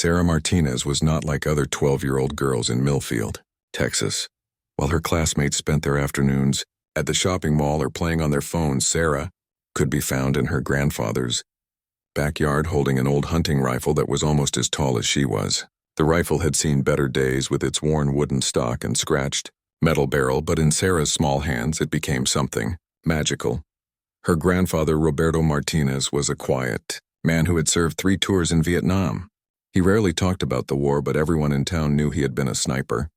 Sarah Martinez was not like other 12-year-old girls in Millfield, Texas. While her classmates spent their afternoons at the shopping mall or playing on their phones, Sarah could be found in her grandfather's backyard holding an old hunting rifle that was almost as tall as she was. The rifle had seen better days with its worn wooden stock and scratched metal barrel, but in Sarah's small hands it became something magical. Her grandfather, Roberto Martinez, was a quiet man who had served 3 tours in Vietnam. He rarely talked about the war, but everyone in town knew he had been a sniper.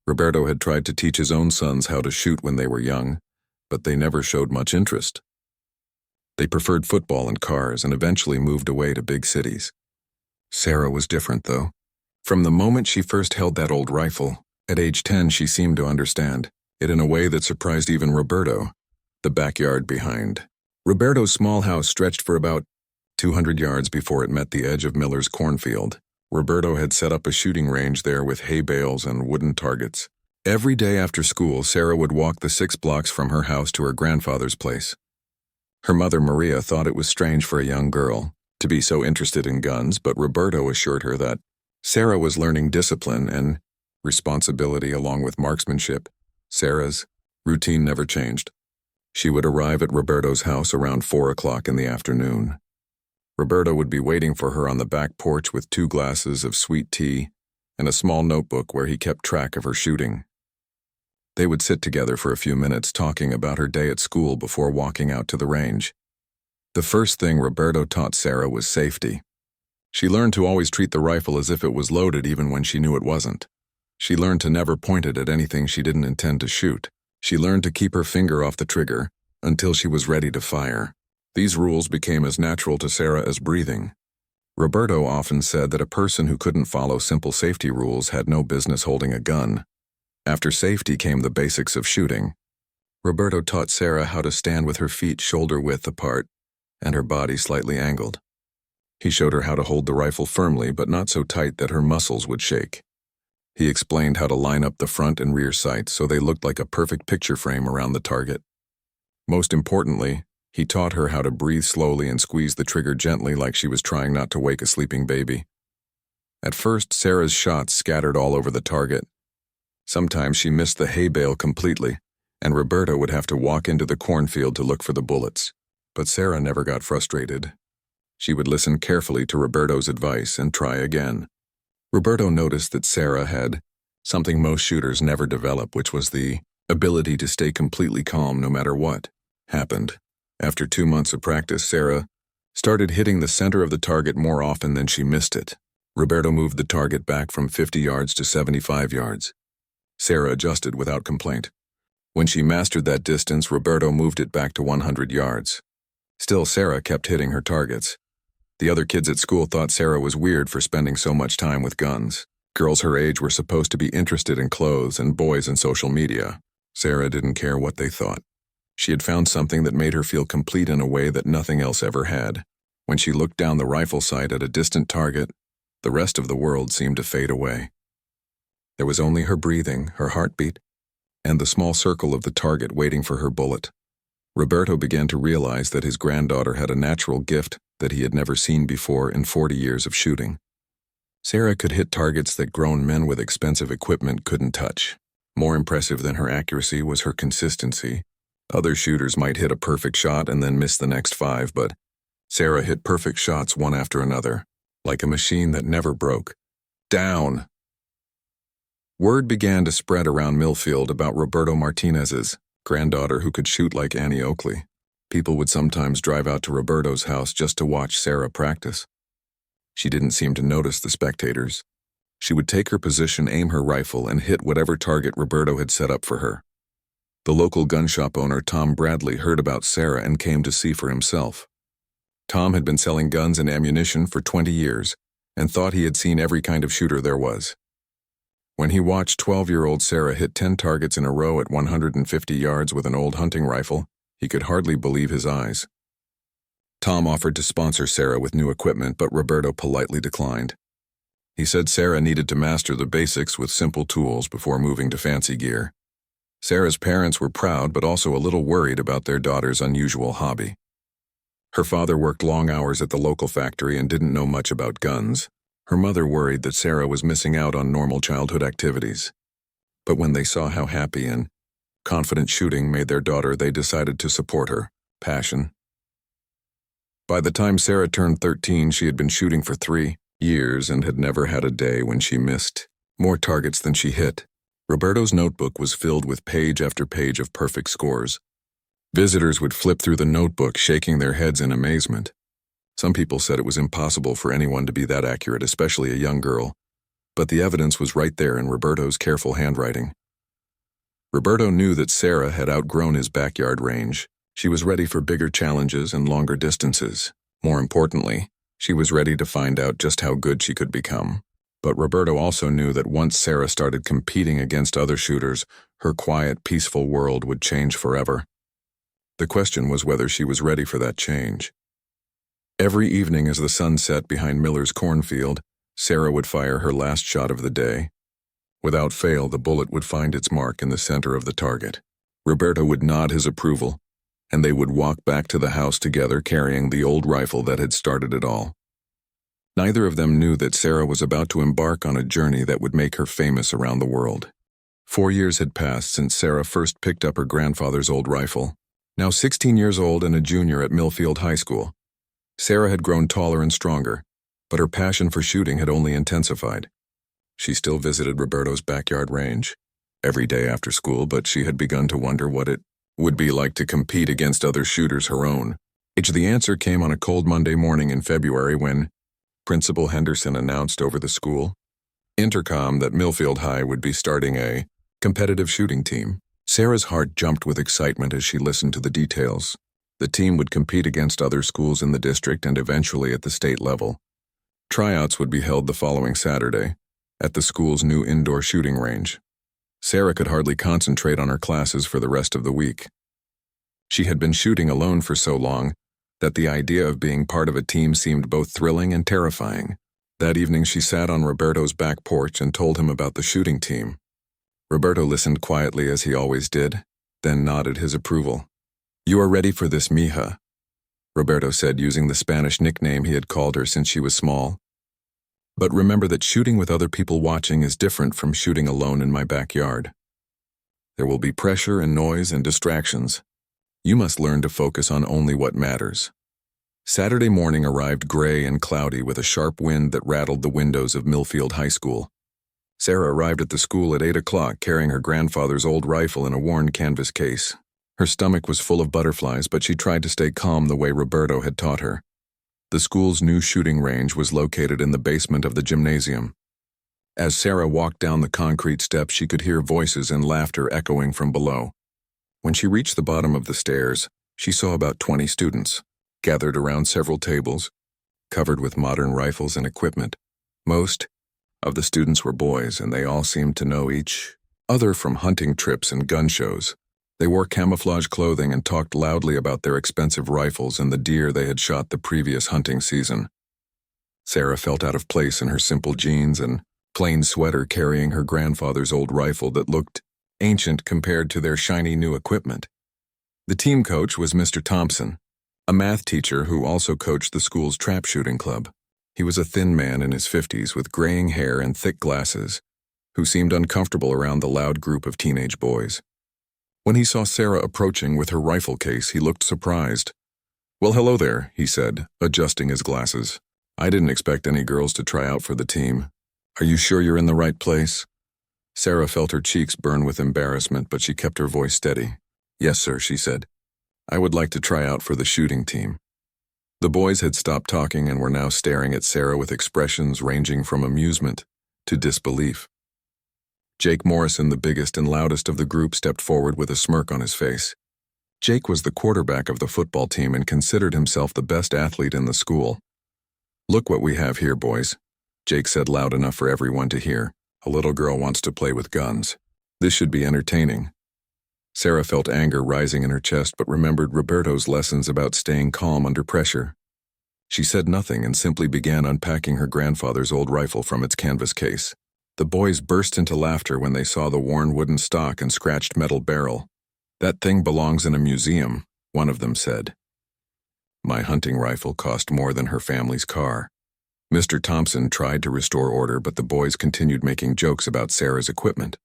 Roberto had tried to teach his own sons how to shoot when they were young, but they never showed much interest. They preferred football and cars and eventually moved away to big cities. Sarah was different, though. From the moment she first held that old rifle, at age 10 she seemed to understand it in a way that surprised even Roberto. The backyard behind Roberto's small house stretched for about 200 yards before it met the edge of Miller's cornfield. Roberto had set up a shooting range there with hay bales and wooden targets. Every day after school, Sarah would walk the 6 blocks from her house to her grandfather's place. Her mother, Maria, thought it was strange for a young girl to be so interested in guns, but Roberto assured her that Sarah was learning discipline and responsibility along with marksmanship. Sarah's routine never changed. She would arrive at Roberto's house around 4 o'clock in the afternoon. Roberto would be waiting for her on the back porch with 2 glasses of sweet tea and a small notebook where he kept track of her shooting. They would sit together for a few minutes talking about her day at school before walking out to the range. The first thing Roberto taught Sarah was safety. She learned to always treat the rifle as if it was loaded even when she knew it wasn't. She learned to never point it at anything she didn't intend to shoot. She learned to keep her finger off the trigger until she was ready to fire. These rules became as natural to Sarah as breathing. Roberto often said that a person who couldn't follow simple safety rules had no business holding a gun. After safety came the basics of shooting. Roberto taught Sarah how to stand with her feet shoulder-width apart and her body slightly angled. He showed her how to hold the rifle firmly but not so tight that her muscles would shake. He explained how to line up the front and rear sights so they looked like a perfect picture frame around the target. Most importantly, he taught her how to breathe slowly and squeeze the trigger gently like she was trying not to wake a sleeping baby. At first, Sarah's shots scattered all over the target. Sometimes she missed the hay bale completely, and Roberto would have to walk into the cornfield to look for the bullets. But Sarah never got frustrated. She would listen carefully to Roberto's advice and try again. Roberto noticed that Sarah had something most shooters never develop, which was the ability to stay completely calm no matter what happened. After 2 months of practice, Sarah started hitting the center of the target more often than she missed it. Roberto moved the target back from 50 yards to 75 yards. Sarah adjusted without complaint. When she mastered that distance, Roberto moved it back to 100 yards. Still, Sarah kept hitting her targets. The other kids at school thought Sarah was weird for spending so much time with guns. Girls her age were supposed to be interested in clothes and boys in social media. Sarah didn't care what they thought. She had found something that made her feel complete in a way that nothing else ever had. When she looked down the rifle sight at a distant target, the rest of the world seemed to fade away. There was only her breathing, her heartbeat, and the small circle of the target waiting for her bullet. Roberto began to realize that his granddaughter had a natural gift that he had never seen before in 40 years of shooting. Sarah could hit targets that grown men with expensive equipment couldn't touch. More impressive than her accuracy was her consistency. Other shooters might hit a perfect shot and then miss the next 5, but Sarah hit perfect shots one after another, like a machine that never broke. Down! Word began to spread around Millfield about Roberto Martinez's granddaughter who could shoot like Annie Oakley. People would sometimes drive out to Roberto's house just to watch Sarah practice. She didn't seem to notice the spectators. She would take her position, aim her rifle, and hit whatever target Roberto had set up for her. The local gun shop owner, Tom Bradley, heard about Sarah and came to see for himself. Tom had been selling guns and ammunition for 20 years and thought he had seen every kind of shooter there was. When he watched 12-year-old Sarah hit 10 targets in a row at 150 yards with an old hunting rifle, he could hardly believe his eyes. Tom offered to sponsor Sarah with new equipment, but Roberto politely declined. He said Sarah needed to master the basics with simple tools before moving to fancy gear. Sarah's parents were proud but also a little worried about their daughter's unusual hobby. Her father worked long hours at the local factory and didn't know much about guns. Her mother worried that Sarah was missing out on normal childhood activities. But when they saw how happy and confident shooting made their daughter, they decided to support her passion. By the time Sarah turned 13, she had been shooting for 3 years and had never had a day when she missed more targets than she hit. Roberto's notebook was filled with page after page of perfect scores. Visitors would flip through the notebook, shaking their heads in amazement. Some people said it was impossible for anyone to be that accurate, especially a young girl. But the evidence was right there in Roberto's careful handwriting. Roberto knew that Sarah had outgrown his backyard range. She was ready for bigger challenges and longer distances. More importantly, she was ready to find out just how good she could become. But Roberto also knew that once Sarah started competing against other shooters, her quiet, peaceful world would change forever. The question was whether she was ready for that change. Every evening as the sun set behind Miller's cornfield, Sarah would fire her last shot of the day. Without fail, the bullet would find its mark in the center of the target. Roberto would nod his approval, and they would walk back to the house together carrying the old rifle that had started it all. Neither of them knew that Sarah was about to embark on a journey that would make her famous around the world. 4 years had passed since Sarah first picked up her grandfather's old rifle. Now 16 years old and a junior at Millfield High School, Sarah had grown taller and stronger, but her passion for shooting had only intensified. She still visited Roberto's backyard range every day after school, but she had begun to wonder what it would be like to compete against other shooters her own age. The answer came on a cold Monday morning in February when Principal Henderson announced over the school intercom that Millfield High would be starting a competitive shooting team. Sarah's heart jumped with excitement as she listened to the details. The team would compete against other schools in the district and eventually at the state level. Tryouts would be held the following Saturday at the school's new indoor shooting range. Sarah could hardly concentrate on her classes for the rest of the week. She had been shooting alone for so long that the idea of being part of a team seemed both thrilling and terrifying. That evening she sat on Roberto's back porch and told him about the shooting team. Roberto listened quietly as he always did, then nodded his approval. "You are ready for this, mija," Roberto said, using the Spanish nickname he had called her since she was small. "But remember that shooting with other people watching is different from shooting alone in my backyard. There will be pressure and noise and distractions. You must learn to focus on only what matters." Saturday morning arrived gray and cloudy with a sharp wind that rattled the windows of Millfield High School. Sarah arrived at the school at 8 o'clock carrying her grandfather's old rifle in a worn canvas case. Her stomach was full of butterflies, but she tried to stay calm the way Roberto had taught her. The school's new shooting range was located in the basement of the gymnasium. As Sarah walked down the concrete steps, she could hear voices and laughter echoing from below. When she reached the bottom of the stairs, she saw about 20 students, gathered around several tables, covered with modern rifles and equipment. Most of the students were boys, and they all seemed to know each other from hunting trips and gun shows. They wore camouflage clothing and talked loudly about their expensive rifles and the deer they had shot the previous hunting season. Sarah felt out of place in her simple jeans and plain sweater carrying her grandfather's old rifle that looked ancient compared to their shiny new equipment. The team coach was Mr. Thompson, a math teacher who also coached the school's trap shooting club. He was a thin man in his 50s with graying hair and thick glasses, who seemed uncomfortable around the loud group of teenage boys. When he saw Sarah approaching with her rifle case, he looked surprised. "Well, hello there," he said, adjusting his glasses. "I didn't expect any girls to try out for the team. Are you sure you're in the right place?" Sarah felt her cheeks burn with embarrassment, but she kept her voice steady. "Yes, sir," she said. "I would like to try out for the shooting team." The boys had stopped talking and were now staring at Sarah with expressions ranging from amusement to disbelief. Jake Morrison, the biggest and loudest of the group, stepped forward with a smirk on his face. Jake was the quarterback of the football team and considered himself the best athlete in the school. "Look what we have here, boys," Jake said loud enough for everyone to hear. "A little girl wants to play with guns. This should be entertaining." Sarah felt anger rising in her chest but remembered Roberto's lessons about staying calm under pressure. She said nothing and simply began unpacking her grandfather's old rifle from its canvas case. The boys burst into laughter when they saw the worn wooden stock and scratched metal barrel. "That thing belongs in a museum," one of them said. "My hunting rifle cost more than her family's car." Mr. Thompson tried to restore order, but the boys continued making jokes about Sarah's equipment.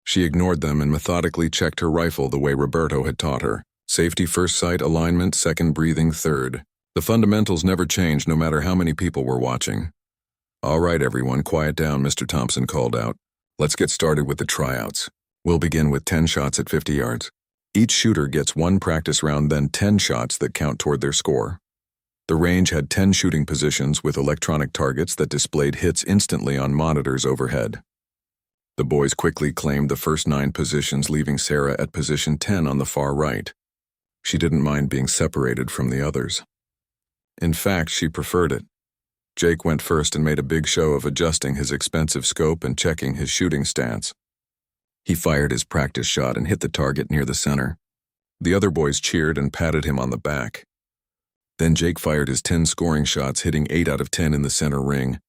She ignored them and methodically checked her rifle the way Roberto had taught her. Safety first sight, alignment second, breathing third. The fundamentals never changed no matter how many people were watching. "All right, everyone, quiet down," Mr. Thompson called out. "Let's get started with the tryouts. We'll begin with 10 shots at 50 yards. Each shooter gets 1 practice round, then 10 shots that count toward their score." The range had 10 shooting positions with electronic targets that displayed hits instantly on monitors overhead. The boys quickly claimed the first 9 positions, leaving Sarah at position 10 on the far right. She didn't mind being separated from the others. In fact, she preferred it. Jake went first and made a big show of adjusting his expensive scope and checking his shooting stance. He fired his practice shot and hit the target near the center. The other boys cheered and patted him on the back. Then Jake fired his 10 scoring shots, hitting 8 out of 10 in the center ring.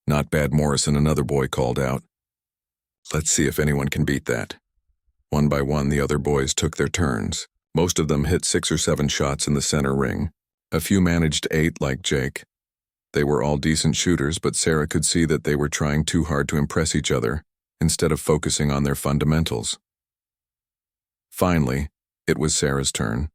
"Not bad, Morrison," another boy called out. "Let's see if anyone can beat that." One by one, the other boys took their turns. Most of them hit 6 or 7 shots in the center ring. A few managed 8, like Jake. They were all decent shooters, but Sarah could see that they were trying too hard to impress each other, instead of focusing on their fundamentals. Finally, it was Sarah's turn.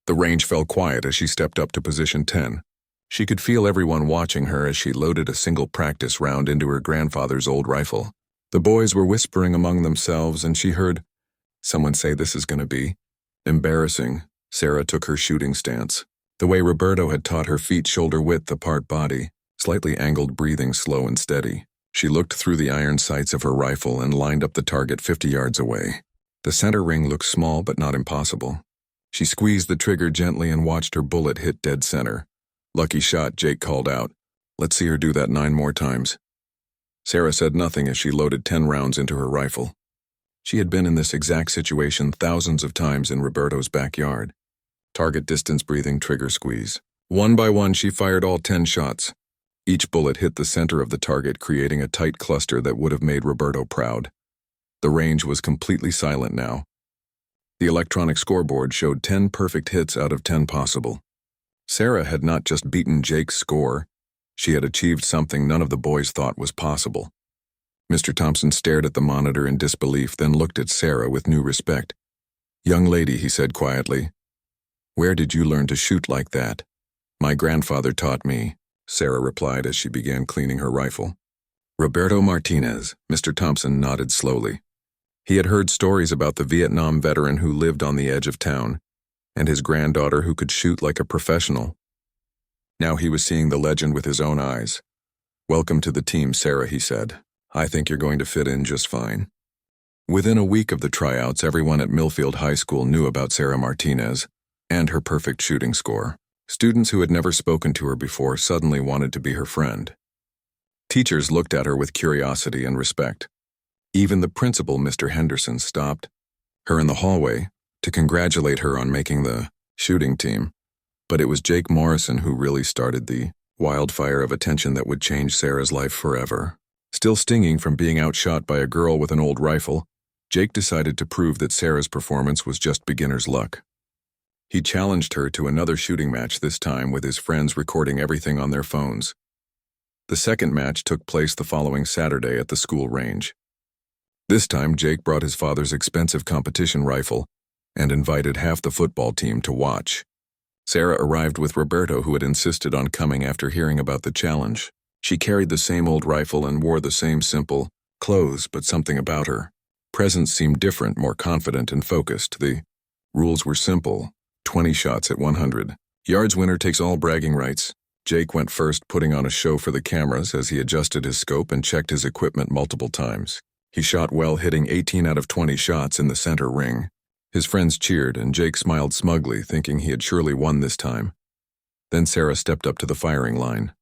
The range fell quiet as she stepped up to position 10. She could feel everyone watching her as she loaded a single practice round into her grandfather's old rifle. The boys were whispering among themselves, and she heard someone say, "This is going to be embarrassing." Sarah took her shooting stance. The way Roberto had taught her, feet shoulder-width apart, body, slightly angled, breathing slow and steady. She looked through the iron sights of her rifle and lined up the target 50 yards away. The center ring looked small but not impossible. She squeezed the trigger gently and watched her bullet hit dead center. "Lucky shot," Jake called out. "Let's see her do that 9 more times." Sarah said nothing as she loaded 10 rounds into her rifle. She had been in this exact situation thousands of times in Roberto's backyard. Target distance, breathing, trigger squeeze. One by one, she fired all 10 shots. Each bullet hit the center of the target, creating a tight cluster that would have made Roberto proud. The range was completely silent now. The electronic scoreboard showed 10 perfect hits out of 10 possible. Sarah had not just beaten Jake's score, she had achieved something none of the boys thought was possible. Mr. Thompson stared at the monitor in disbelief, then looked at Sarah with new respect. "Young lady," he said quietly, "where did you learn to shoot like that?" "My grandfather taught me," Sarah replied as she began cleaning her rifle. "Roberto Martinez," Mr. Thompson nodded slowly. He had heard stories about the Vietnam veteran who lived on the edge of town, and his granddaughter who could shoot like a professional. Now he was seeing the legend with his own eyes. "Welcome to the team, Sarah," he said. "I think you're going to fit in just fine." Within a week of the tryouts, everyone at Millfield High School knew about Sarah Martinez and her perfect shooting score. Students who had never spoken to her before suddenly wanted to be her friend. Teachers looked at her with curiosity and respect. Even the principal, Mr. Henderson, stopped her in the hallway to congratulate her on making the shooting team. But it was Jake Morrison who really started the wildfire of attention that would change Sarah's life forever. Still stinging from being outshot by a girl with an old rifle, Jake decided to prove that Sarah's performance was just beginner's luck. He challenged her to another shooting match, this time with his friends recording everything on their phones. The second match took place the following Saturday at the school range. This time, Jake brought his father's expensive competition rifle and invited half the football team to watch. Sarah arrived with Roberto, who had insisted on coming after hearing about the challenge. She carried the same old rifle and wore the same simple clothes, but something about her presence seemed different, more confident and focused. The rules were simple: 20 shots at 100 yards. Winner takes all, bragging rights. Jake went first, putting on a show for the cameras as he adjusted his scope and checked his equipment multiple times. He shot well, hitting 18 out of 20 shots in the center ring. His friends cheered, and Jake smiled smugly, thinking he had surely won this time. Then Sarah stepped up to the firing line.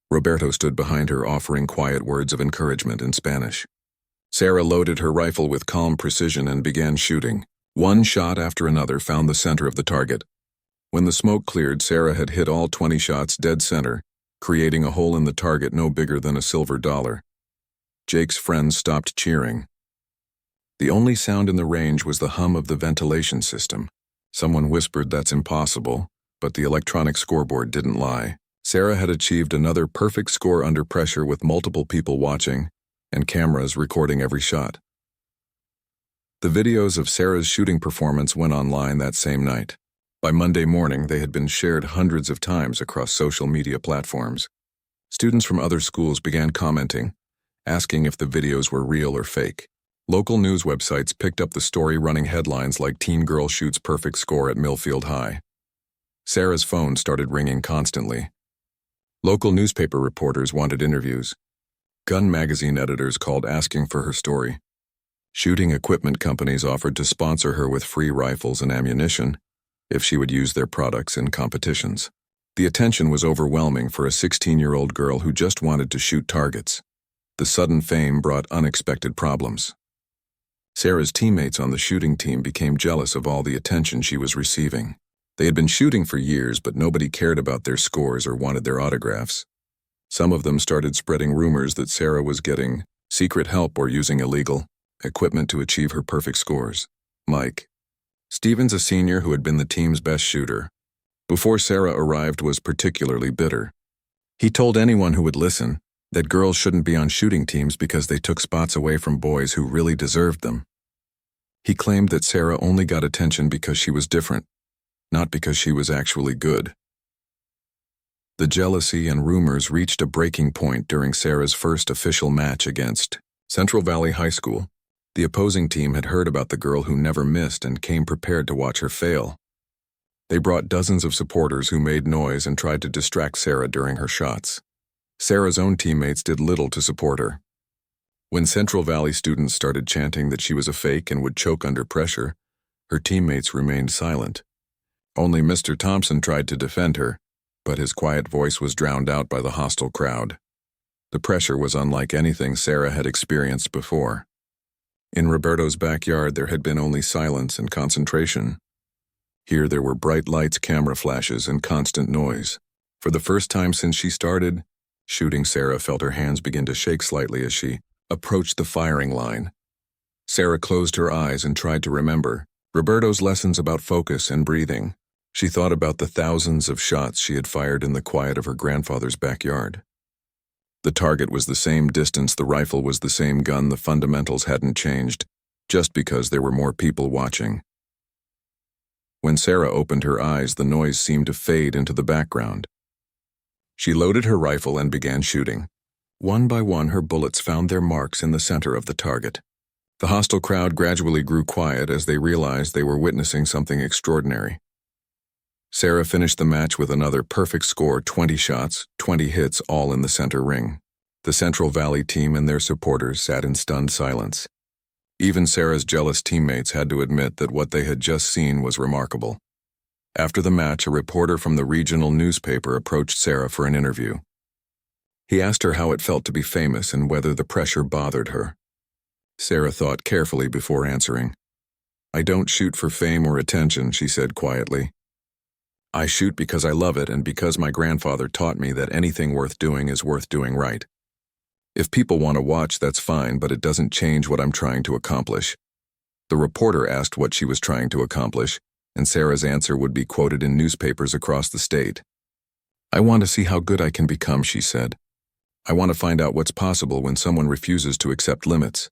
Roberto stood behind her, offering quiet words of encouragement in Spanish. Sarah loaded her rifle with calm precision and began shooting. One shot after another found the center of the target. When the smoke cleared, Sarah had hit all 20 shots dead center, creating a hole in the target no bigger than a silver dollar. Jake's friends stopped cheering. The only sound in the range was the hum of the ventilation system. Someone whispered, "That's impossible," but the electronic scoreboard didn't lie. Sarah had achieved another perfect score under pressure with multiple people watching and cameras recording every shot. The videos of Sarah's shooting performance went online that same night. By Monday morning, they had been shared hundreds of times across social media platforms. Students from other schools began commenting, asking if the videos were real or fake. Local news websites picked up the story, running headlines like "Teen Girl Shoots Perfect Score at Millfield High." Sarah's phone started ringing constantly. Local newspaper reporters wanted interviews. Gun magazine editors called asking for her story. Shooting equipment companies offered to sponsor her with free rifles and ammunition if she would use their products in competitions. The attention was overwhelming for a 16-year-old girl who just wanted to shoot targets. The sudden fame brought unexpected problems. Sarah's teammates on the shooting team became jealous of all the attention she was receiving. They had been shooting for years, but nobody cared about their scores or wanted their autographs. Some of them started spreading rumors that Sarah was getting secret help or using illegal equipment to achieve her perfect scores. Mike Stevens, a senior who had been the team's best shooter before Sarah arrived, was particularly bitter. He told anyone who would listen that girls shouldn't be on shooting teams because they took spots away from boys who really deserved them. He claimed that Sarah only got attention because she was different, not because she was actually good. The jealousy and rumors reached a breaking point during Sarah's first official match against Central Valley High School. The opposing team had heard about the girl who never missed and came prepared to watch her fail. They brought dozens of supporters who made noise and tried to distract Sarah during her shots. Sarah's own teammates did little to support her. When Central Valley students started chanting that she was a fake and would choke under pressure, her teammates remained silent. Only Mr. Thompson tried to defend her, but his quiet voice was drowned out by the hostile crowd. The pressure was unlike anything Sarah had experienced before. In Roberto's backyard, there had been only silence and concentration. Here there were bright lights, camera flashes, and constant noise. For the first time since she started shooting, Sarah felt her hands begin to shake slightly as she approached the firing line. Sarah closed her eyes and tried to remember Roberto's lessons about focus and breathing. She thought about the thousands of shots she had fired in the quiet of her grandfather's backyard. The target was the same distance, the rifle was the same gun, the fundamentals hadn't changed, just because there were more people watching. When Sarah opened her eyes, the noise seemed to fade into the background. She loaded her rifle and began shooting. One by one, her bullets found their marks in the center of the target. The hostile crowd gradually grew quiet as they realized they were witnessing something extraordinary. Sarah finished the match with another perfect score, 20 shots, 20 hits, all in the center ring. The Central Valley team and their supporters sat in stunned silence. Even Sarah's jealous teammates had to admit that what they had just seen was remarkable. After the match, a reporter from the regional newspaper approached Sarah for an interview. He asked her how it felt to be famous and whether the pressure bothered her. Sarah thought carefully before answering. "I don't shoot for fame or attention," she said quietly. "I shoot because I love it and because my grandfather taught me that anything worth doing is worth doing right. If people want to watch, that's fine, but it doesn't change what I'm trying to accomplish." The reporter asked what she was trying to accomplish, and Sarah's answer would be quoted in newspapers across the state. "I want to see how good I can become," she said. "I want to find out what's possible when someone refuses to accept limits."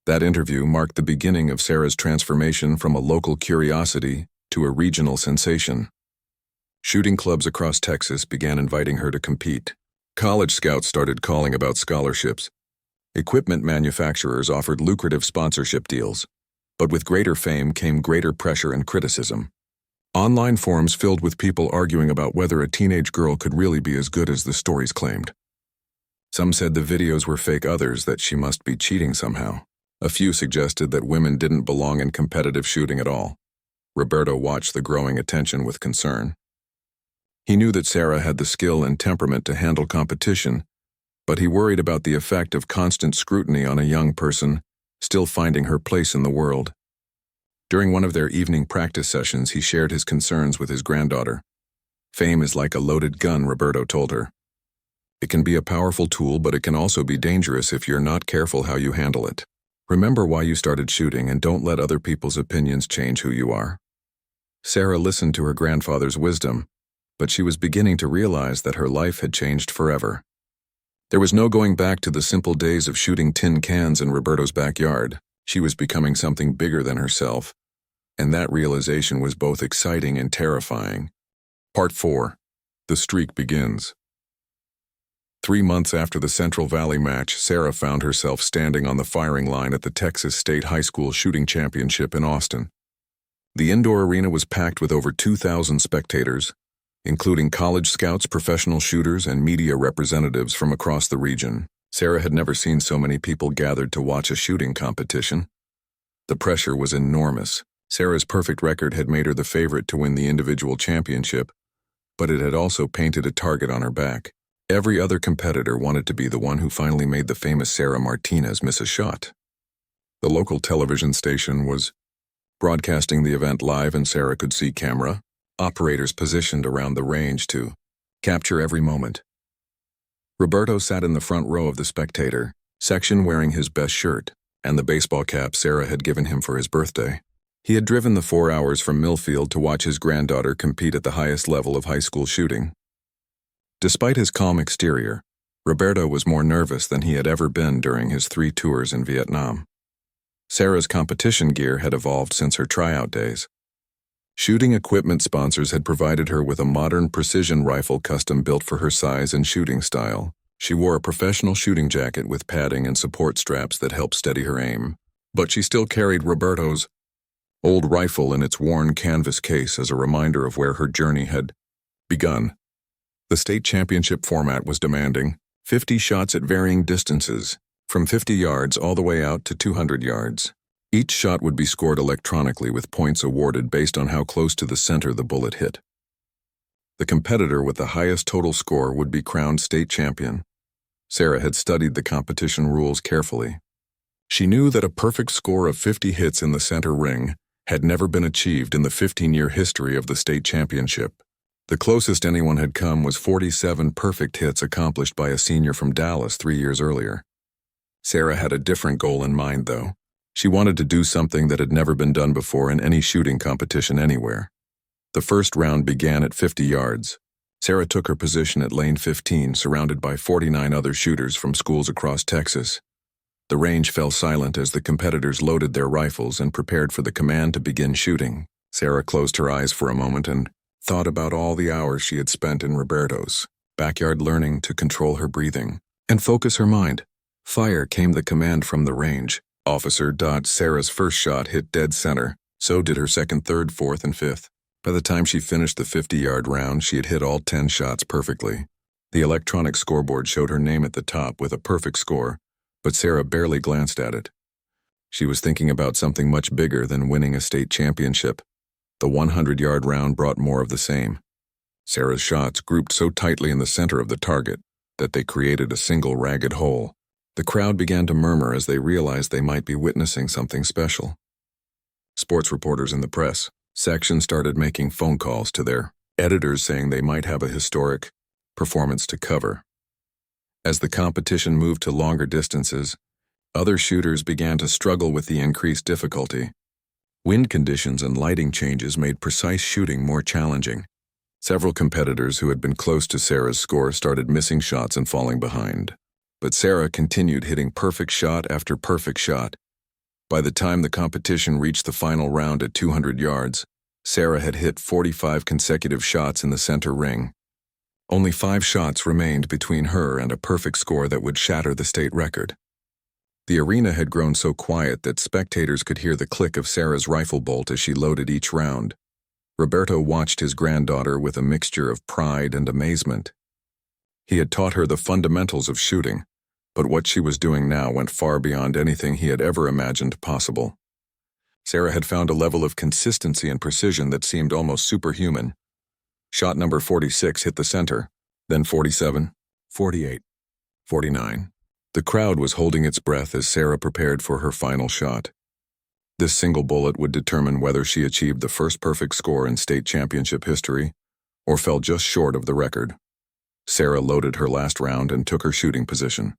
That interview marked the beginning of Sarah's transformation from a local curiosity to a regional sensation. Shooting clubs across Texas began inviting her to compete. College scouts started calling about scholarships. Equipment manufacturers offered lucrative sponsorship deals. But with greater fame came greater pressure and criticism. Online forums filled with people arguing about whether a teenage girl could really be as good as the stories claimed. Some said the videos were fake, others that she must be cheating somehow. A few suggested that women didn't belong in competitive shooting at all. Roberto watched the growing attention with concern. He knew that Sarah had the skill and temperament to handle competition, but he worried about the effect of constant scrutiny on a young person still finding her place in the world. During one of their evening practice sessions, he shared his concerns with his granddaughter. "Fame is like a loaded gun," Roberto told her. "It can be a powerful tool, but it can also be dangerous if you're not careful how you handle it. Remember why you started shooting and don't let other people's opinions change who you are." Sarah listened to her grandfather's wisdom, but she was beginning to realize that her life had changed forever. There was no going back to the simple days of shooting tin cans in Roberto's backyard. She was becoming something bigger than herself, and that realization was both exciting and terrifying. Part 4. The streak begins. 3 months after the Central Valley match, Sarah found herself standing on the firing line at the Texas State High School Shooting Championship in Austin. The indoor arena was packed with over 2,000 spectators, including college scouts, professional shooters, and media representatives from across the region. Sarah had never seen so many people gathered to watch a shooting competition. The pressure was enormous. Sarah's perfect record had made her the favorite to win the individual championship, but it had also painted a target on her back. Every other competitor wanted to be the one who finally made the famous Sarah Martinez miss a shot. The local television station was broadcasting the event live, and Sarah could see camera operators positioned around the range to capture every moment. Roberto sat in the front row of the spectator section wearing his best shirt and the baseball cap Sarah had given him for his birthday. He had driven the 4 hours from Millfield to watch his granddaughter compete at the highest level of high school shooting. Despite his calm exterior, Roberto was more nervous than he had ever been during his 3 tours in Vietnam. Sarah's competition gear had evolved since her tryout days. Shooting equipment sponsors had provided her with a modern precision rifle custom-built for her size and shooting style. She wore a professional shooting jacket with padding and support straps that helped steady her aim, but she still carried Roberto's old rifle in its worn canvas case as a reminder of where her journey had begun. The state championship format was demanding 50 shots at varying distances, from 50 yards all the way out to 200 yards. Each shot would be scored electronically with points awarded based on how close to the center the bullet hit. The competitor with the highest total score would be crowned state champion. Sarah had studied the competition rules carefully. She knew that a perfect score of 50 hits in the center ring had never been achieved in the 15-year history of the state championship. The closest anyone had come was 47 perfect hits accomplished by a senior from Dallas 3 years earlier. Sarah had a different goal in mind, though. She wanted to do something that had never been done before in any shooting competition anywhere. The first round began at 50 yards. Sarah took her position at lane 15, surrounded by 49 other shooters from schools across Texas. The range fell silent as the competitors loaded their rifles and prepared for the command to begin shooting. Sarah closed her eyes for a moment and thought about all the hours she had spent in Roberto's backyard learning to control her breathing and focus her mind. Fire, came the command from the range. Officer. Sarah's first shot hit dead center. So did her second, third, fourth, and fifth. By the time she finished the 50-yard round, she had hit all 10 shots perfectly. The electronic scoreboard showed her name at the top with a perfect score, but Sarah barely glanced at it. She was thinking about something much bigger than winning a state championship. The 100-yard round brought more of the same. Sarah's shots grouped so tightly in the center of the target that they created a single ragged hole. The crowd began to murmur as they realized they might be witnessing something special. Sports reporters in the press section started making phone calls to their editors saying they might have a historic performance to cover. As the competition moved to longer distances, other shooters began to struggle with the increased difficulty. Wind conditions and lighting changes made precise shooting more challenging. Several competitors who had been close to Sarah's score started missing shots and falling behind. But Sarah continued hitting perfect shot after perfect shot. By the time the competition reached the final round at 200 yards, Sarah had hit 45 consecutive shots in the center ring. Only 5 shots remained between her and a perfect score that would shatter the state record. The arena had grown so quiet that spectators could hear the click of Sarah's rifle bolt as she loaded each round. Roberto watched his granddaughter with a mixture of pride and amazement. He had taught her the fundamentals of shooting, but what she was doing now went far beyond anything he had ever imagined possible. Sarah had found a level of consistency and precision that seemed almost superhuman. Shot number 46 hit the center, then 47, 48, 49. The crowd was holding its breath as Sarah prepared for her final shot. This single bullet would determine whether she achieved the first perfect score in state championship history or fell just short of the record. Sarah loaded her last round and took her shooting position.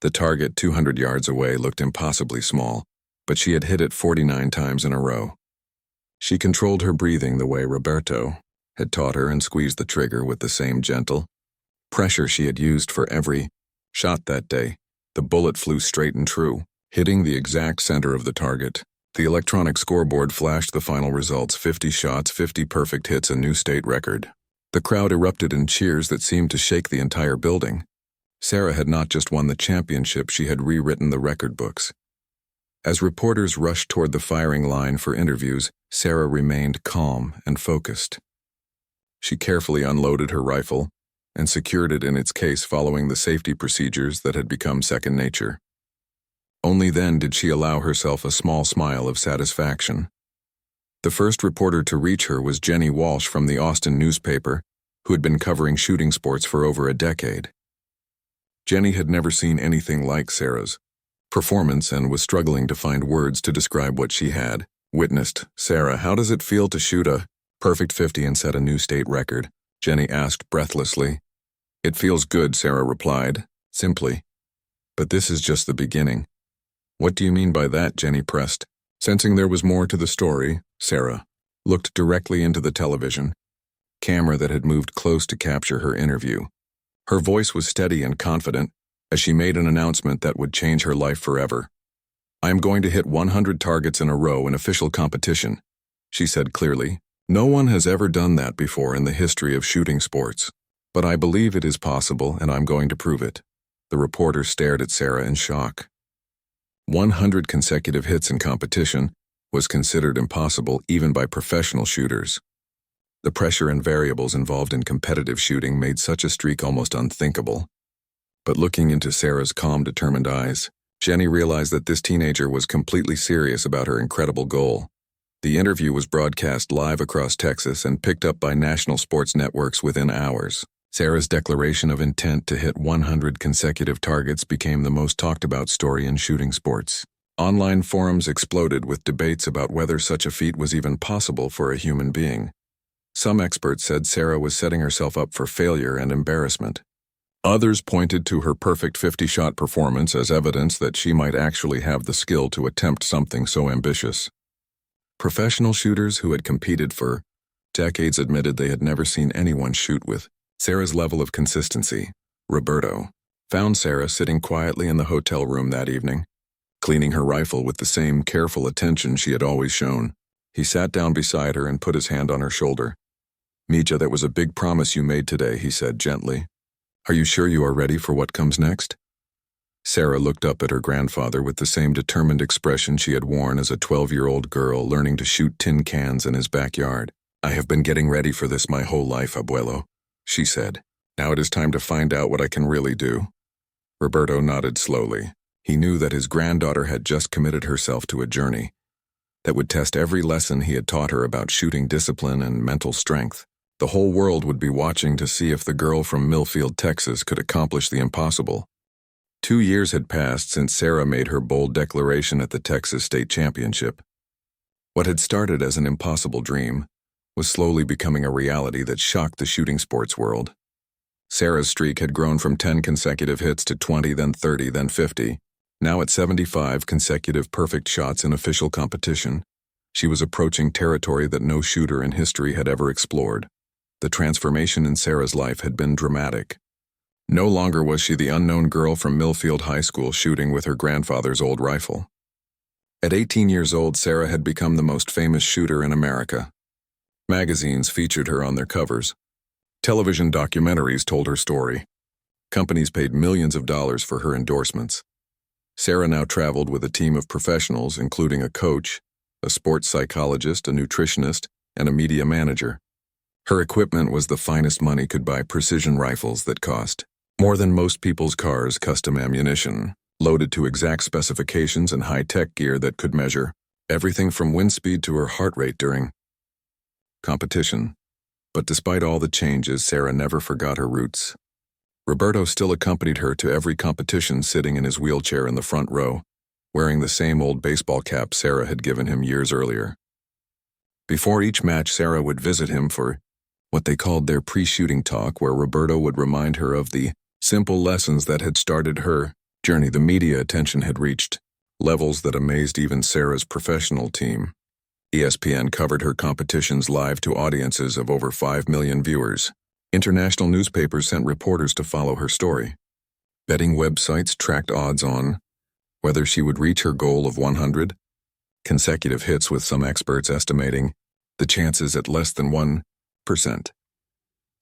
The target 200 yards away looked impossibly small, but she had hit it 49 times in a row. She controlled her breathing the way Roberto had taught her and squeezed the trigger with the same gentle pressure she had used for every shot that day. The bullet flew straight and true, hitting the exact center of the target. The electronic scoreboard flashed the final results: 50 shots, 50 perfect hits, a new state record. The crowd erupted in cheers that seemed to shake the entire building. Sarah had not just won the championship, she had rewritten the record books. As reporters rushed toward the firing line for interviews, Sarah remained calm and focused. She carefully unloaded her rifle and secured it in its case, following the safety procedures that had become second nature. Only then did she allow herself a small smile of satisfaction. The first reporter to reach her was Jenny Walsh from the Austin newspaper, who had been covering shooting sports for over a decade. Jenny had never seen anything like Sarah's performance and was struggling to find words to describe what she had witnessed. "Sarah, how does it feel to shoot a perfect 50 and set a new state record?" Jenny asked breathlessly. "It feels good," Sarah replied, simply. "But this is just the beginning." "What do you mean by that?" Jenny pressed. Sensing there was more to the story, Sarah looked directly into the television camera that had moved close to capture her interview. Her voice was steady and confident as she made an announcement that would change her life forever. "I am going to hit 100 targets in a row in official competition," she said clearly. "No one has ever done that before in the history of shooting sports. But I believe it is possible, and I'm going to prove it." The reporter stared at Sarah in shock. 100 consecutive hits in competition was considered impossible even by professional shooters. The pressure and variables involved in competitive shooting made such a streak almost unthinkable. But looking into Sarah's calm, determined eyes, Jenny realized that this teenager was completely serious about her incredible goal. The interview was broadcast live across Texas and picked up by national sports networks within hours. Sarah's declaration of intent to hit 100 consecutive targets became the most talked about story in shooting sports. Online forums exploded with debates about whether such a feat was even possible for a human being. Some experts said Sarah was setting herself up for failure and embarrassment. Others pointed to her perfect 50-shot performance as evidence that she might actually have the skill to attempt something so ambitious. Professional shooters who had competed for decades admitted they had never seen anyone shoot with Sarah's level of consistency. Roberto found Sarah sitting quietly in the hotel room that evening, cleaning her rifle with the same careful attention she had always shown. He sat down beside her and put his hand on her shoulder. "Mija, that was a big promise you made today," he said gently. "Are you sure you are ready for what comes next?" Sarah looked up at her grandfather with the same determined expression she had worn as a 12-year-old girl learning to shoot tin cans in his backyard. "I have been getting ready for this my whole life, abuelo," she said. "Now it is time to find out what I can really do." Roberto nodded slowly. He knew that his granddaughter had just committed herself to a journey that would test every lesson he had taught her about shooting discipline and mental strength. The whole world would be watching to see if the girl from Millfield, Texas, could accomplish the impossible. 2 years had passed since Sarah made her bold declaration at the Texas State Championship. What had started as an impossible dream was slowly becoming a reality that shocked the shooting sports world. Sarah's streak had grown from 10 consecutive hits to 20, then 30, then 50. Now at 75 consecutive perfect shots in official competition, she was approaching territory that no shooter in history had ever explored. The transformation in Sarah's life had been dramatic. No longer was she the unknown girl from Millfield High School shooting with her grandfather's old rifle. At 18 years old, Sarah had become the most famous shooter in America. Magazines featured her on their covers. Television documentaries told her story. Companies paid millions of dollars for her endorsements. Sarah now traveled with a team of professionals, including a coach, a sports psychologist, a nutritionist, and a media manager. Her equipment was the finest money could buy: precision rifles that cost more than most people's cars, custom ammunition, loaded to exact specifications, and high-tech gear that could measure everything from wind speed to her heart rate during competition. But despite all the changes, Sarah never forgot her roots. Roberto still accompanied her to every competition, sitting in his wheelchair in the front row, wearing the same old baseball cap Sarah had given him years earlier. Before each match, Sarah would visit him for what they called their pre-shooting talk, where Roberto would remind her of the simple lessons that had started her journey. The media attention had reached levels that amazed even Sarah's professional team. ESPN covered her competitions live to audiences of over 5 million viewers. International newspapers sent reporters to follow her story. Betting websites tracked odds on whether she would reach her goal of 100 consecutive hits, with some experts estimating the chances at less than 1%.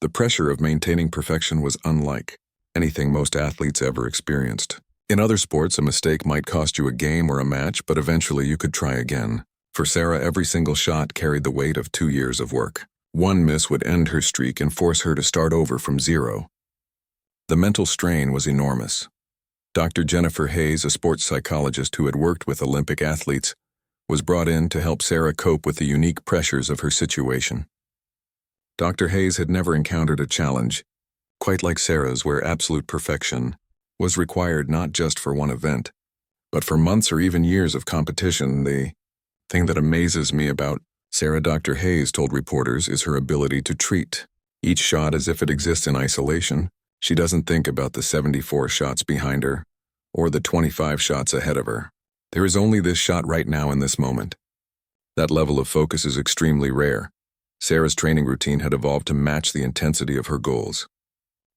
The pressure of maintaining perfection was unlike anything most athletes ever experienced. In other sports, a mistake might cost you a game or a match, but eventually you could try again. For Sarah, every single shot carried the weight of 2 years of work. One miss would end her streak and force her to start over from zero. The mental strain was enormous. Dr. Jennifer Hayes, a sports psychologist who had worked with Olympic athletes, was brought in to help Sarah cope with the unique pressures of her situation. Dr. Hayes had never encountered a challenge quite like Sarah's, where absolute perfection was required not just for one event, but for months or even years of competition. The thing that amazes me about Sarah, Dr. Hayes told reporters, is her ability to treat each shot as if it exists in isolation. She doesn't think about the 74 shots behind her or the 25 shots ahead of her. There is only this shot right now in this moment. That level of focus is extremely rare. Sarah's training routine had evolved to match the intensity of her goals.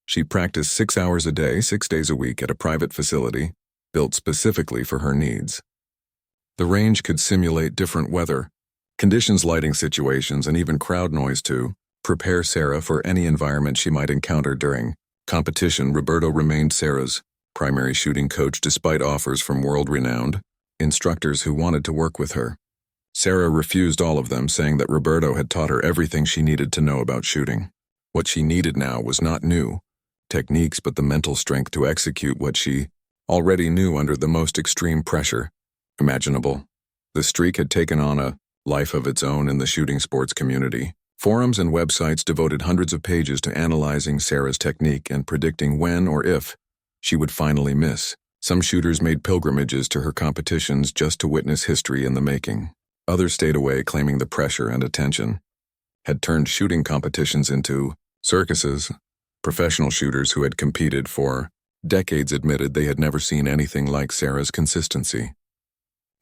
She practiced 6 hours a day, 6 days a week at a private facility built specifically for her needs. The range could simulate different weather conditions, lighting situations, and even crowd noise to prepare Sarah for any environment she might encounter during competition. Roberto remained Sarah's primary shooting coach despite offers from world-renowned instructors who wanted to work with her. Sarah refused all of them, saying that Roberto had taught her everything she needed to know about shooting. What she needed now was not new techniques, but the mental strength to execute what she already knew under the most extreme pressure imaginable. The streak had taken on a life of its own in the shooting sports community. Forums and websites devoted hundreds of pages to analyzing Sarah's technique and predicting when or if she would finally miss. Some shooters made pilgrimages to her competitions just to witness history in the making. Others stayed away, claiming the pressure and attention had turned shooting competitions into circuses. Professional shooters who had competed for decades admitted they had never seen anything like Sarah's consistency.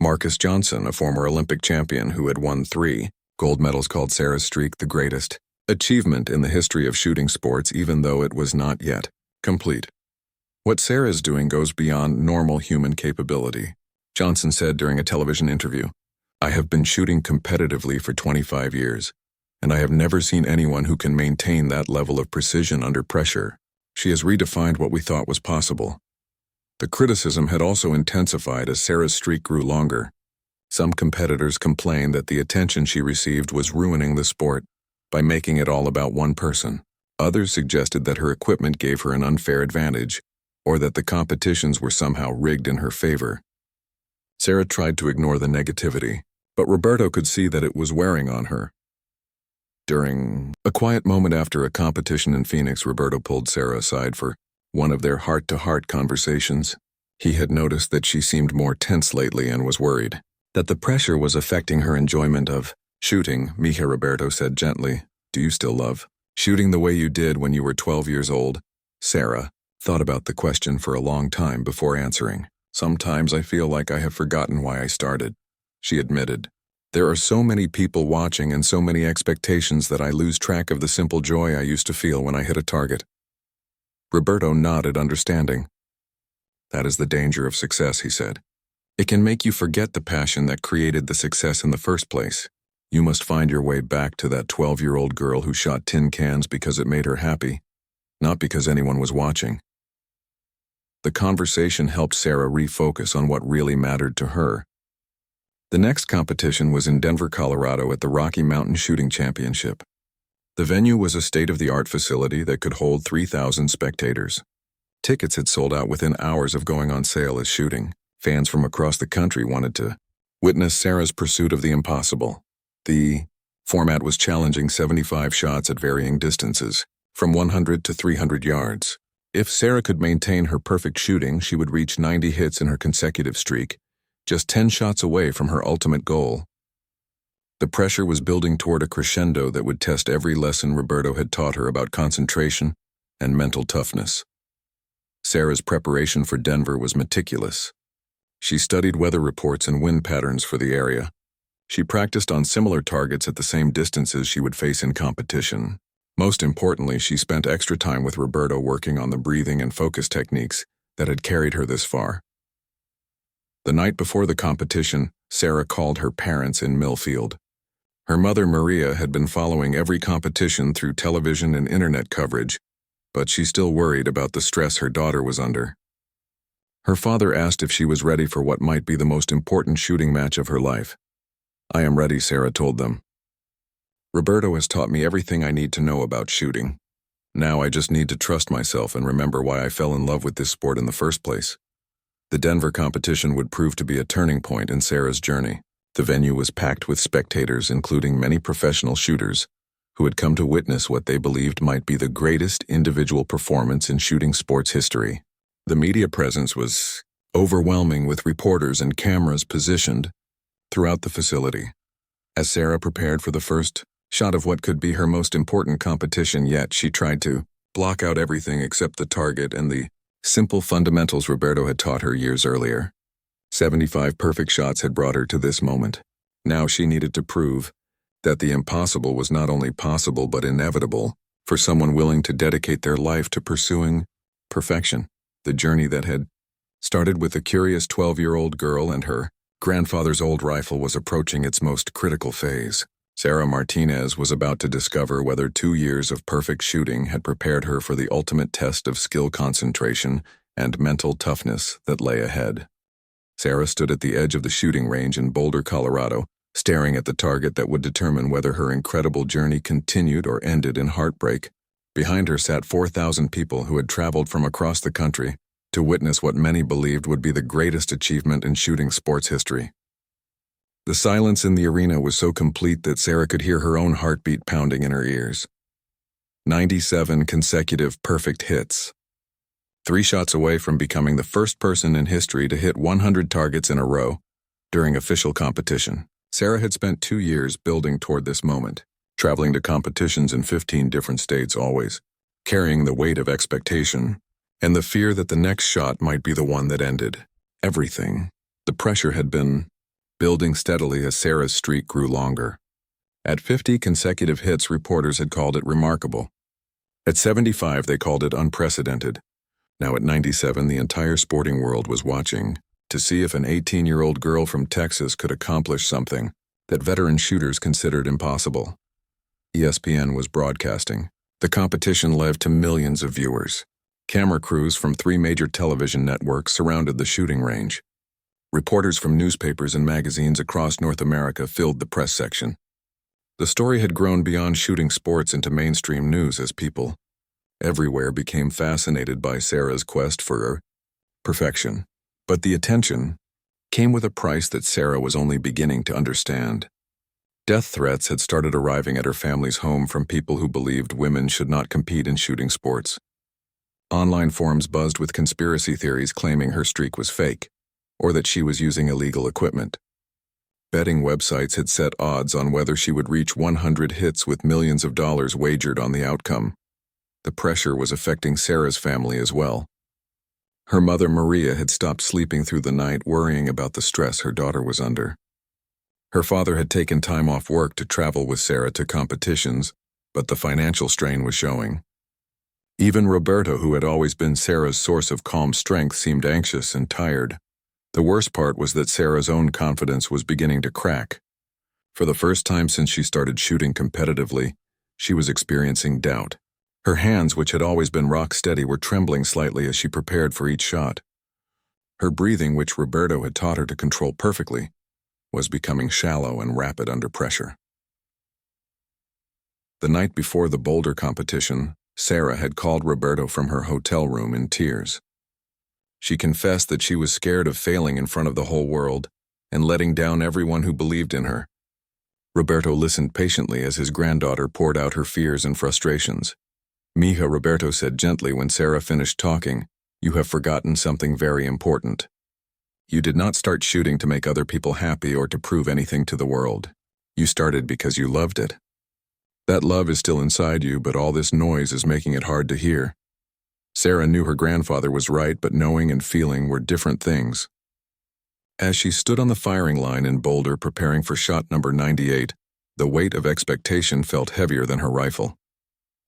Marcus Johnson, a former Olympic champion who had won 3 gold medals, called Sarah's streak the greatest achievement in the history of shooting sports, even though it was not yet complete. What Sarah is doing goes beyond normal human capability, Johnson said during a television interview. I have been shooting competitively for 25 years, and I have never seen anyone who can maintain that level of precision under pressure. She has redefined what we thought was possible. The criticism had also intensified as Sarah's streak grew longer. Some competitors complained that the attention she received was ruining the sport by making it all about one person. Others suggested that her equipment gave her an unfair advantage, or that the competitions were somehow rigged in her favor. Sarah tried to ignore the negativity, but Roberto could see that it was wearing on her. During a quiet moment after a competition in Phoenix, Roberto pulled Sarah aside for one of their heart-to-heart conversations. He had noticed that she seemed more tense lately and was worried that the pressure was affecting her enjoyment of shooting. Mija, Roberto said gently, do you still love shooting the way you did when you were 12 years old? Sarah thought about the question for a long time before answering. Sometimes I feel like I have forgotten why I started, she admitted. There are so many people watching and so many expectations that I lose track of the simple joy I used to feel when I hit a target. Roberto nodded, understanding. That is the danger of success, he said. It can make you forget the passion that created the success in the first place. You must find your way back to that 12-year-old girl who shot tin cans because it made her happy, not because anyone was watching. The conversation helped Sarah refocus on what really mattered to her. The next competition was in Denver, Colorado at the Rocky Mountain Shooting Championship. The venue was a state-of-the-art facility that could hold 3,000 spectators. Tickets had sold out within hours of going on sale as shooting. Fans from across the country wanted to witness Sarah's pursuit of the impossible. The format was challenging 75 shots at varying distances, from 100 to 300 yards. If Sarah could maintain her perfect shooting, she would reach 90 hits in her consecutive streak, just 10 shots away from her ultimate goal. The pressure was building toward a crescendo that would test every lesson Roberto had taught her about concentration and mental toughness. Sarah's preparation for Denver was meticulous. She studied weather reports and wind patterns for the area. She practiced on similar targets at the same distances she would face in competition. Most importantly, she spent extra time with Roberto working on the breathing and focus techniques that had carried her this far. The night before the competition, Sarah called her parents in Millfield. Her mother, Maria, had been following every competition through television and internet coverage, but she still worried about the stress her daughter was under. Her father asked if she was ready for what might be the most important shooting match of her life. "I am ready," Sarah told them. "Roberto has taught me everything I need to know about shooting. Now I just need to trust myself and remember why I fell in love with this sport in the first place." The Denver competition would prove to be a turning point in Sarah's journey. The venue was packed with spectators, including many professional shooters, who had come to witness what they believed might be the greatest individual performance in shooting sports history. The media presence was overwhelming, with reporters and cameras positioned throughout the facility. As Sarah prepared for the first shot of what could be her most important competition yet, she tried to block out everything except the target and the simple fundamentals Roberto had taught her years earlier. 75 perfect shots had brought her to this moment. Now she needed to prove that the impossible was not only possible but inevitable for someone willing to dedicate their life to pursuing perfection. The journey that had started with a curious 12-year-old girl and her grandfather's old rifle was approaching its most critical phase. Sarah Martinez was about to discover whether 2 years of perfect shooting had prepared her for the ultimate test of skill, concentration, and mental toughness that lay ahead. Sarah stood at the edge of the shooting range in Boulder, Colorado, staring at the target that would determine whether her incredible journey continued or ended in heartbreak. Behind her sat 4,000 people who had traveled from across the country to witness what many believed would be the greatest achievement in shooting sports history. The silence in the arena was so complete that Sarah could hear her own heartbeat pounding in her ears. 97 consecutive perfect hits. 3 shots away from becoming the first person in history to hit 100 targets in a row during official competition. Sarah had spent 2 years building toward this moment, traveling to competitions in 15 different states, always carrying the weight of expectation and the fear that the next shot might be the one that ended everything. The pressure had been building steadily as Sarah's streak grew longer. At 50 consecutive hits, reporters had called it remarkable. At 75, they called it unprecedented. Now at 97, the entire sporting world was watching to see if an 18-year-old girl from Texas could accomplish something that veteran shooters considered impossible. ESPN was broadcasting. The competition led to millions of viewers. Camera crews from 3 major television networks surrounded the shooting range. Reporters from newspapers and magazines across North America filled the press section. The story had grown beyond shooting sports into mainstream news as people everywhere became fascinated by Sarah's quest for perfection. But the attention came with a price that Sarah was only beginning to understand. Death threats had started arriving at her family's home from people who believed women should not compete in shooting sports. Online forums buzzed with conspiracy theories claiming her streak was fake, or that she was using illegal equipment. Betting websites had set odds on whether she would reach 100 hits, with millions of dollars wagered on the outcome. The pressure was affecting Sarah's family as well. Her mother, Maria, had stopped sleeping through the night, worrying about the stress her daughter was under. Her father had taken time off work to travel with Sarah to competitions, but the financial strain was showing. Even Roberto, who had always been Sarah's source of calm strength, seemed anxious and tired. The worst part was that Sarah's own confidence was beginning to crack. For the first time since she started shooting competitively, she was experiencing doubt. Her hands, which had always been rock steady, were trembling slightly as she prepared for each shot. Her breathing, which Roberto had taught her to control perfectly, was becoming shallow and rapid under pressure. The night before the Boulder competition, Sarah had called Roberto from her hotel room in tears. She confessed that she was scared of failing in front of the whole world and letting down everyone who believed in her. Roberto listened patiently as his granddaughter poured out her fears and frustrations. "Mija," Roberto said gently when Sarah finished talking, "you have forgotten something very important. You did not start shooting to make other people happy or to prove anything to the world. You started because you loved it. That love is still inside you, but all this noise is making it hard to hear." Sarah knew her grandfather was right, but knowing and feeling were different things. As she stood on the firing line in Boulder preparing for shot number 98, the weight of expectation felt heavier than her rifle.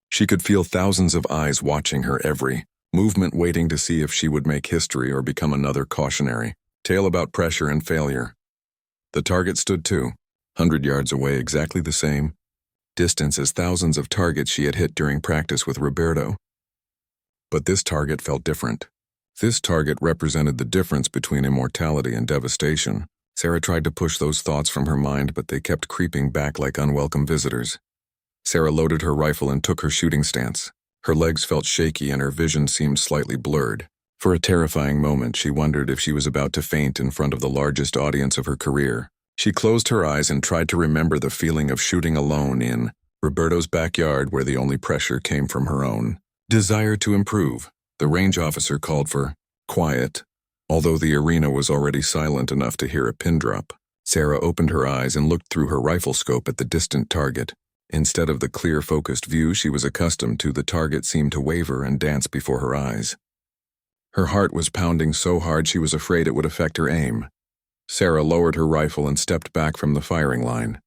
She could feel thousands of eyes watching her every movement, waiting to see if she would make history or become another cautionary tale about pressure and failure. The target stood 200 yards away, exactly the same distance as thousands of targets she had hit during practice with Roberto. But this target felt different. This target represented the difference between immortality and devastation. Sarah tried to push those thoughts from her mind, but they kept creeping back like unwelcome visitors. Sarah loaded her rifle and took her shooting stance. Her legs felt shaky and her vision seemed slightly blurred. For a terrifying moment, she wondered if she was about to faint in front of the largest audience of her career. She closed her eyes and tried to remember the feeling of shooting alone in Roberto's backyard, where the only pressure came from her own desire to improve. The range officer called for quiet, although the arena was already silent enough to hear a pin drop. Sarah opened her eyes and looked through her rifle scope at the distant target. Instead of the clear, focused view she was accustomed to, the target seemed to waver and dance before her eyes. Her heart was pounding so hard she was afraid it would affect her aim. Sarah lowered her rifle and stepped back from the firing line.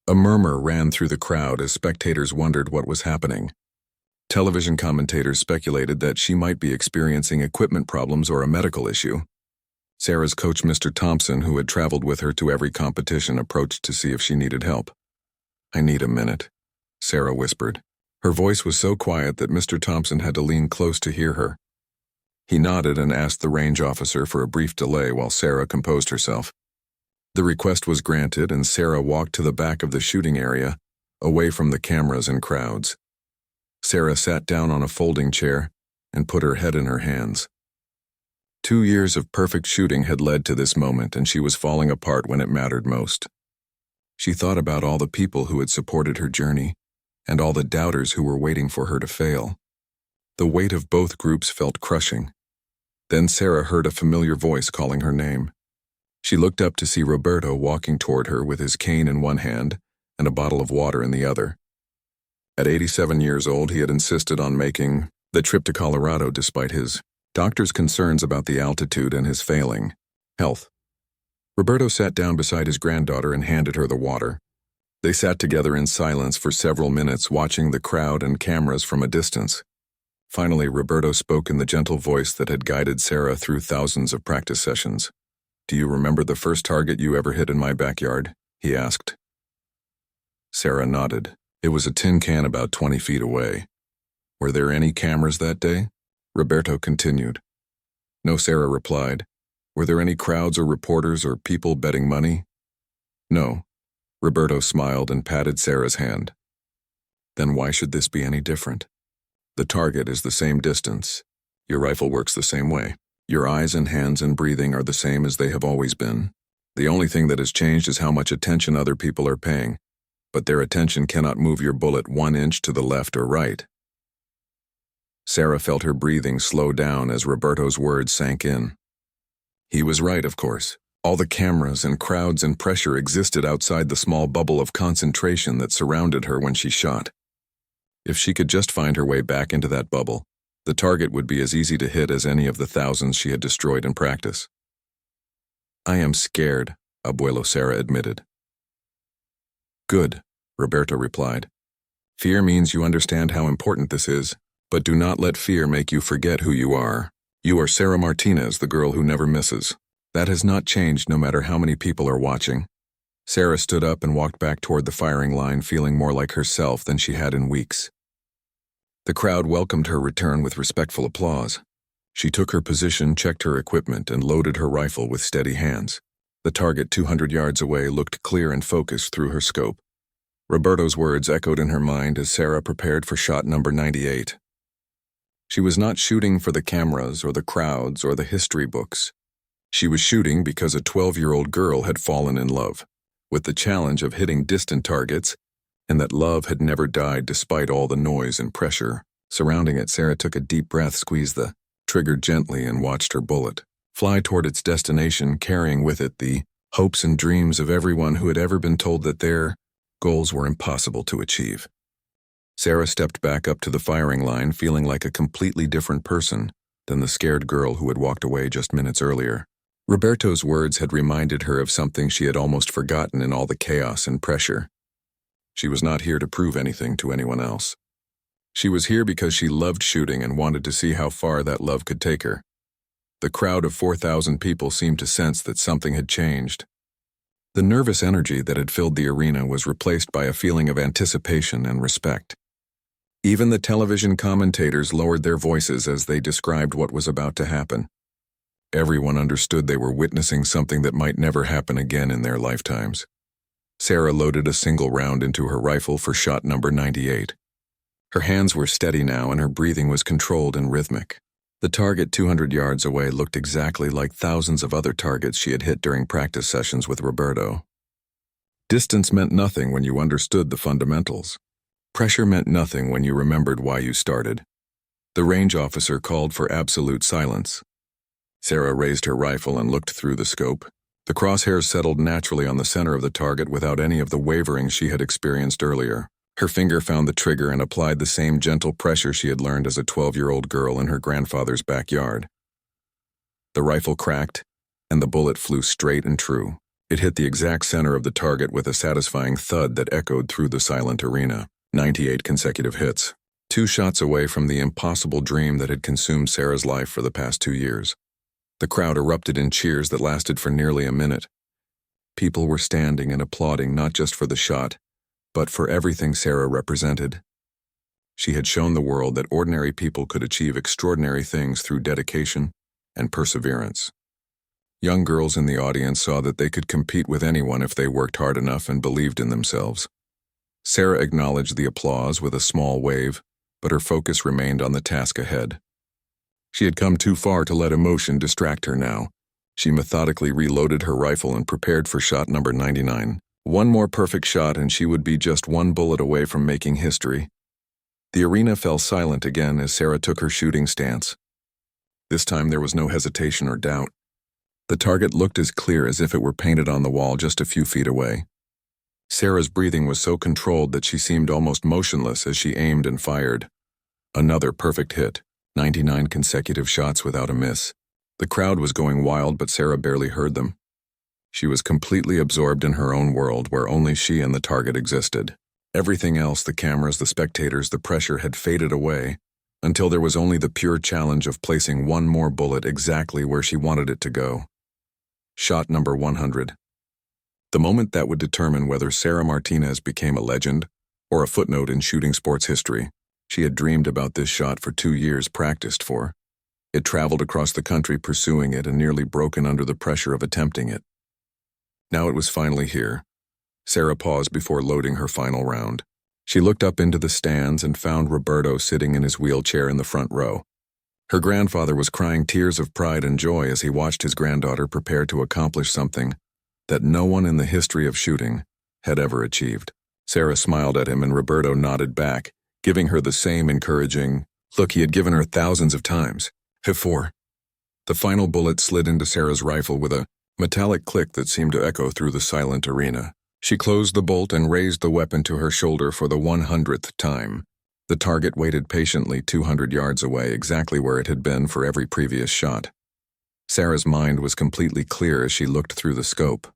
A murmur ran through the crowd as spectators wondered what was happening. Television commentators speculated that she might be experiencing equipment problems or a medical issue. Sarah's coach, Mr. Thompson, who had traveled with her to every competition, approached to see if she needed help. "I need a minute," Sarah whispered. Her voice was so quiet that Mr. Thompson had to lean close to hear her. He nodded and asked the range officer for a brief delay while Sarah composed herself. The request was granted, and Sarah walked to the back of the shooting area, away from the cameras and crowds. Sarah sat down on a folding chair and put her head in her hands. 2 years of perfect shooting had led to this moment, and she was falling apart when it mattered most. She thought about all the people who had supported her journey, and all the doubters who were waiting for her to fail. The weight of both groups felt crushing. Then Sarah heard a familiar voice calling her name. She looked up to see Roberto walking toward her with his cane in one hand and a bottle of water in the other. At 87 years old, he had insisted on making the trip to Colorado despite his doctor's concerns about the altitude and his failing health. Roberto sat down beside his granddaughter and handed her the water. They sat together in silence for several minutes, watching the crowd and cameras from a distance. Finally, Roberto spoke in the gentle voice that had guided Sarah through thousands of practice sessions. "Do you remember the first target you ever hit in my backyard?" he asked. Sarah nodded. It was a tin can about 20 feet away. "Were there any cameras that day?" Roberto continued. "No," Sarah replied. "Were there any crowds or reporters or people betting money?" "No." Roberto smiled and patted Sarah's hand. "Then why should this be any different? The target is the same distance. Your rifle works the same way. Your eyes and hands and breathing are the same as they have always been. The only thing that has changed is how much attention other people are paying, but their attention cannot move your bullet 1 inch to the left or right." Sarah felt her breathing slow down as Roberto's words sank in. He was right, of course. All the cameras and crowds and pressure existed outside the small bubble of concentration that surrounded her when she shot. If she could just find her way back into that bubble, the target would be as easy to hit as any of the thousands she had destroyed in practice. "I am scared," Abuelo Sarah admitted. "Good," Roberto replied. "Fear means you understand how important this is, but do not let fear make you forget who you are. You are Sarah Martinez, the girl who never misses. That has not changed no matter how many people are watching." Sarah stood up and walked back toward the firing line, feeling more like herself than she had in weeks. The crowd welcomed her return with respectful applause. She took her position, checked her equipment, and loaded her rifle with steady hands. The target 200 yards away looked clear and focused through her scope. Roberto's words echoed in her mind as Sarah prepared for shot number 98. She was not shooting for the cameras or the crowds or the history books. She was shooting because a 12-year-old girl had fallen in love with the challenge of hitting distant targets, and that love had never died despite all the noise and pressure surrounding it. Sarah took a deep breath, squeezed the trigger gently, and watched her bullet fly toward its destination, carrying with it the hopes and dreams of everyone who had ever been told that their goals were impossible to achieve. Sarah stepped back up to the firing line, feeling like a completely different person than the scared girl who had walked away just minutes earlier. Roberto's words had reminded her of something she had almost forgotten in all the chaos and pressure. She was not here to prove anything to anyone else. She was here because she loved shooting and wanted to see how far that love could take her. The crowd of 4,000 people seemed to sense that something had changed. The nervous energy that had filled the arena was replaced by a feeling of anticipation and respect. Even the television commentators lowered their voices as they described what was about to happen. Everyone understood they were witnessing something that might never happen again in their lifetimes. Sarah loaded a single round into her rifle for shot number 98. Her hands were steady now and her breathing was controlled and rhythmic. The target 200 yards away looked exactly like thousands of other targets she had hit during practice sessions with Roberto. Distance meant nothing when you understood the fundamentals. Pressure meant nothing when you remembered why you started. The range officer called for absolute silence. Sarah raised her rifle and looked through the scope. The crosshairs settled naturally on the center of the target without any of the wavering she had experienced earlier. Her finger found the trigger and applied the same gentle pressure she had learned as a 12-year-old girl in her grandfather's backyard. The rifle cracked, and the bullet flew straight and true. It hit the exact center of the target with a satisfying thud that echoed through the silent arena. 98 consecutive hits. 2 shots away from the impossible dream that had consumed Sarah's life for the past 2 years. The crowd erupted in cheers that lasted for nearly a minute. People were standing and applauding not just for the shot, but for everything Sarah represented. She had shown the world that ordinary people could achieve extraordinary things through dedication and perseverance. Young girls in the audience saw that they could compete with anyone if they worked hard enough and believed in themselves. Sarah acknowledged the applause with a small wave, but her focus remained on the task ahead. She had come too far to let emotion distract her now. She methodically reloaded her rifle and prepared for shot number 99. One more perfect shot and she would be just one bullet away from making history. The arena fell silent again as Sarah took her shooting stance. This time there was no hesitation or doubt. The target looked as clear as if it were painted on the wall just a few feet away. Sarah's breathing was so controlled that she seemed almost motionless as she aimed and fired. Another perfect hit. 99 consecutive shots without a miss. The crowd was going wild, but Sarah barely heard them. She was completely absorbed in her own world where only she and the target existed. Everything else, the cameras, the spectators, the pressure had faded away until there was only the pure challenge of placing one more bullet exactly where she wanted it to go. Shot number 100. The moment that would determine whether Sarah Martinez became a legend or a footnote in shooting sports history. She had dreamed about this shot for 2 years, practiced for. It traveled across the country pursuing it and nearly broken under the pressure of attempting it. Now it was finally here. Sarah paused before loading her final round. She looked up into the stands and found Roberto sitting in his wheelchair in the front row. Her grandfather was crying tears of pride and joy as he watched his granddaughter prepare to accomplish something that no one in the history of shooting had ever achieved. Sarah smiled at him and Roberto nodded back, giving her the same encouraging look he had given her thousands of times before. The final bullet slid into Sarah's rifle with a metallic click that seemed to echo through the silent arena. She closed the bolt and raised the weapon to her shoulder for the 100th time. The target waited patiently 200 yards away, exactly where it had been for every previous shot. Sarah's mind was completely clear as she looked through the scope.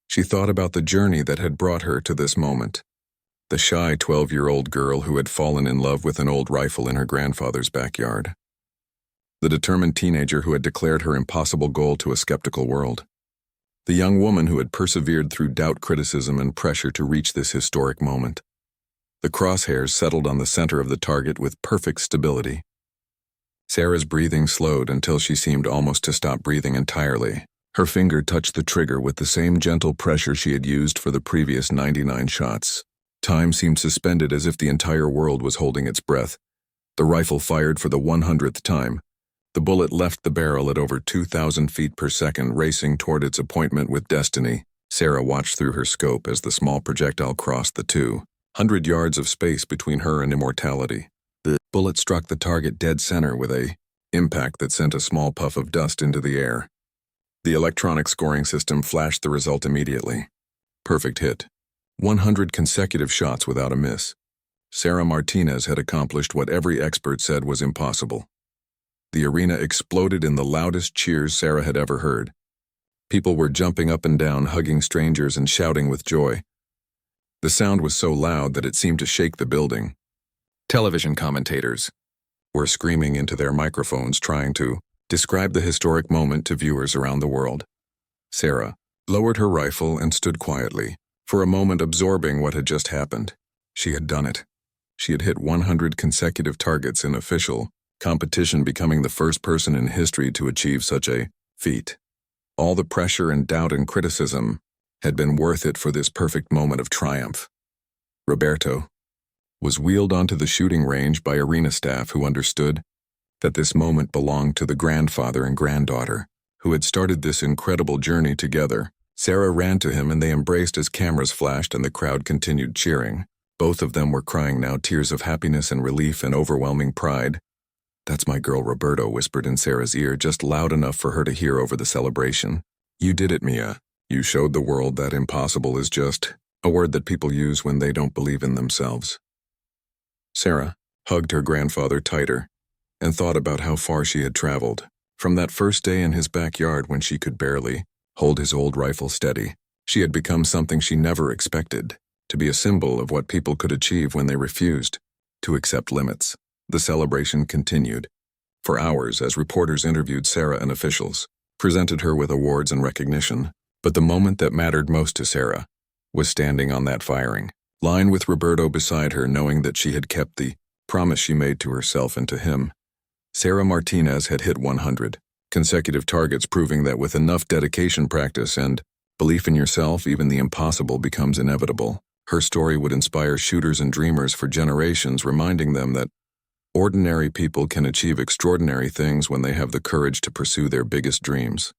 She thought about the journey that had brought her to this moment. The shy 12-year-old girl who had fallen in love with an old rifle in her grandfather's backyard. The determined teenager who had declared her impossible goal to a skeptical world. The young woman who had persevered through doubt, criticism, and pressure to reach this historic moment. The crosshairs settled on the center of the target with perfect stability. Sarah's breathing slowed until she seemed almost to stop breathing entirely. Her finger touched the trigger with the same gentle pressure she had used for the previous 99 shots. Time seemed suspended as if the entire world was holding its breath. The rifle fired for the 100th time. The bullet left the barrel at over 2,000 feet per second, racing toward its appointment with destiny. Sarah watched through her scope as the small projectile crossed the 200 yards of space between her and immortality. The bullet struck the target dead center with a impact that sent a small puff of dust into the air. The electronic scoring system flashed the result immediately. Perfect hit. 100 consecutive shots without a miss. Sarah Martinez had accomplished what every expert said was impossible. the arena exploded in the loudest cheers Sarah had ever heard. People were jumping up and down, hugging strangers and shouting with joy. The sound was so loud that it seemed to shake the building. Television commentators were screaming into their microphones, trying to describe the historic moment to viewers around the world. Sarah lowered her rifle and stood quietly, for a moment absorbing what had just happened. She had done it. She had hit 100 consecutive targets in official competition, becoming the first person in history to achieve such a feat. All the pressure and doubt and criticism had been worth it for this perfect moment of triumph. Roberto was wheeled onto the shooting range by arena staff who understood that this moment belonged to the grandfather and granddaughter who had started this incredible journey together. Sarah ran to him and they embraced as cameras flashed and the crowd continued cheering. Both of them were crying now, tears of happiness and relief and overwhelming pride. "That's my girl," Roberto whispered in Sarah's ear, just loud enough for her to hear over the celebration. "You did it, Mia. You showed the world that impossible is just a word that people use when they don't believe in themselves." Sarah hugged her grandfather tighter and thought about how far she had traveled. From that first day in his backyard when she could barely hold his old rifle steady, she had become something she never expected, to be a symbol of what people could achieve when they refused to accept limits. The celebration continued for hours as reporters interviewed Sarah and officials presented her with awards and recognition. But the moment that mattered most to Sarah was standing on that firing line with Roberto beside her, knowing that she had kept the promise she made to herself and to him. Sarah Martinez had hit 100 consecutive targets, proving that with enough dedication, practice, and belief in yourself, even the impossible becomes inevitable. Her story would inspire shooters and dreamers for generations, reminding them that ordinary people can achieve extraordinary things when they have the courage to pursue their biggest dreams.